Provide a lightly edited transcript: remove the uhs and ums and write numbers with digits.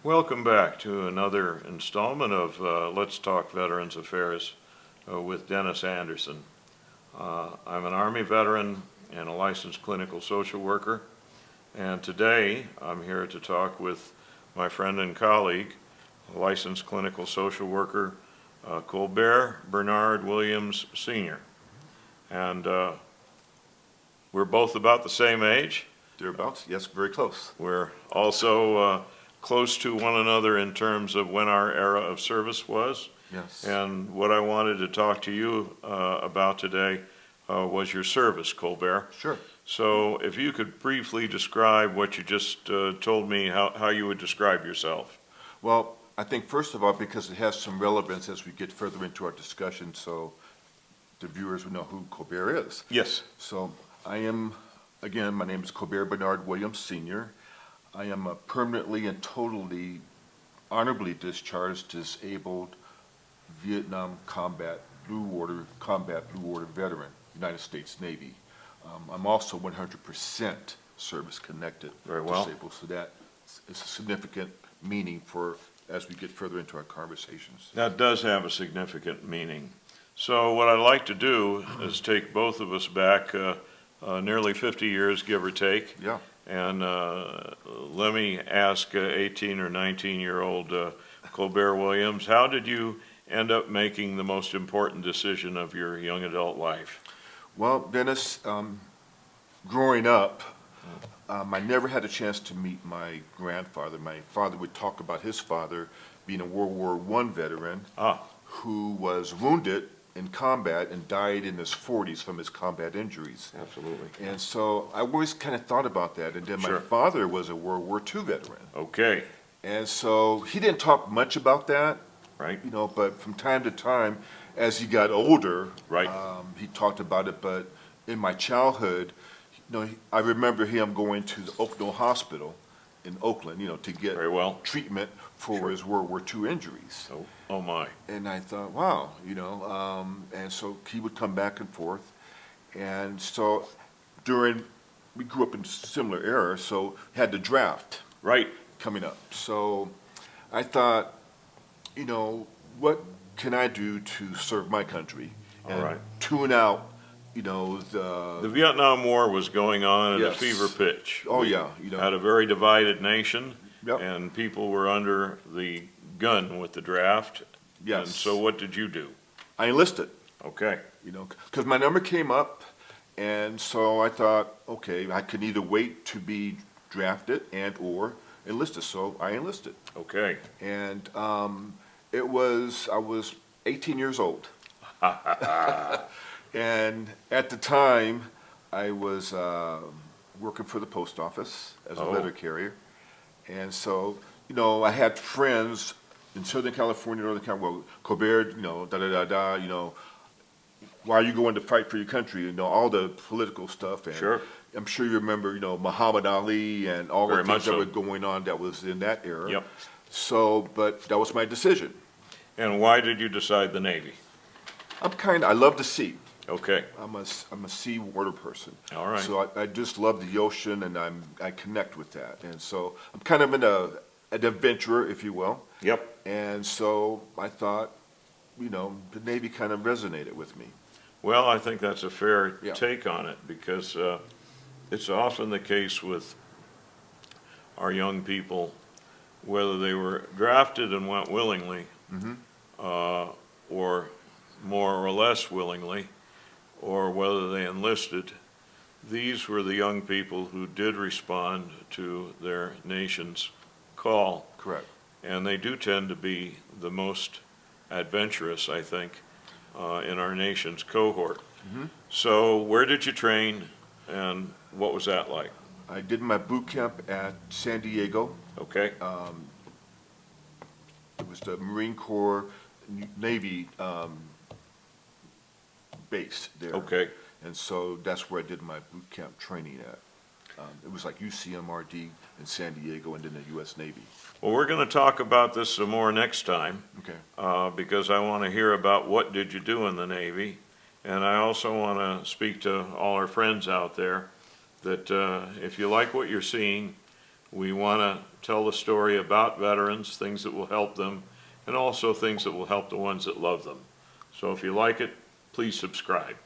Welcome back to another installment of Let's Talk Veterans Affairs with Dennis Anderson. I'm an Army veteran and a licensed clinical social worker, and today I'm here to talk with my friend and colleague, licensed clinical social worker Colbert Bernard Williams Sr. And we're both about the same age. Thereabouts, yes, very close. We're also close to one another in terms of when our era of service was. Yes. And what I wanted to talk to you about today was your service, Colbert. Sure. So if you could briefly describe what you just told me, how you would describe yourself. Well, I think first of all, because it has some relevance as we get further into our discussion, so the viewers will know who Colbert is. Yes. So I am, again, my name is Colbert Bernard Williams Sr. I am a permanently and totally honorably discharged, disabled Vietnam combat Blue Water veteran, United States Navy. I'm also 100% service connected, Very well. disabled, so that is a significant meaning for as we get further into our conversations. That does have a significant meaning. So what I'd like to do is take both of us back nearly 50 years, give or take. Yeah. And let me ask 18 or 19-year-old Colbert Williams, how did you end up making the most important decision of your young adult life? Well, Dennis, growing up, I never had a chance to meet my grandfather. My father would talk about his father being a World War I veteran who was wounded in combat and died in his 40s from his combat injuries. Absolutely. And so I always kind of thought about that. And then Sure. my father was a World War II veteran. Okay. And so he didn't talk much about that, Right. you know, but from time to time, as he got older, Right. he talked about it. But in my childhood, you know, I remember him going to the Oakland Hospital in Oakland, you know, to get Very well. treatment for Sure. his World War II injuries. Oh my. And I thought, wow, you know, and so he would come back and forth. And so we grew up in a similar era, so had the draft Right. coming up. So I thought, you know, what can I do to serve my country? All And right. tune out, you know, The Vietnam War was going on at Yes. a fever pitch. oh We yeah, you know, had a very divided nation, Yep. and people were under the gun with the draft. yes. And so what did you do? I enlisted. Okay. You know, because my number came up, and so I thought, okay, I could either wait to be drafted and or enlisted. So I enlisted, Okay. and I was 18 years old, and at the time I was working for the post office as a Oh. letter carrier, and so you know I had friends in Southern California, Northern California. Well, Colbert, you know, da da da da, you know. Why are you going to fight for your country? You know, all the political stuff. And Sure. I'm sure you remember, you know, Muhammad Ali and all Very the much things that so. were going on that was in that era. Yep. So, but that was my decision. And why did you decide the Navy? I love the sea. Okay. I'm a sea water person. All right. So I just love the ocean and I connect with that. And so I'm kind of an adventurer, if you will. Yep. And so I thought, you know, the Navy kind of resonated with me. Well, I think that's a fair Yeah. take on it, because it's often the case with our young people, whether they were drafted and went willingly, or more or less willingly, or whether they enlisted. These were the young people who did respond to their nation's call, Correct. and they do tend to be the most adventurous, I think, in our nation's cohort. So where did you train, and what was that like? I did my boot camp at San Diego. Okay. It was the Marine Corps Navy base there. Okay. And so that's where I did my boot camp training at. It was like UCMRD in San Diego and then the U.S. Navy. Well, we're going to talk about this some more next time, Okay. because I want to hear about what did you do in the Navy, and I also want to speak to all our friends out there that if you like what you're seeing, We want to tell the story about veterans, things that will help them, and also things that will help the ones that love them. So if you like it, please subscribe.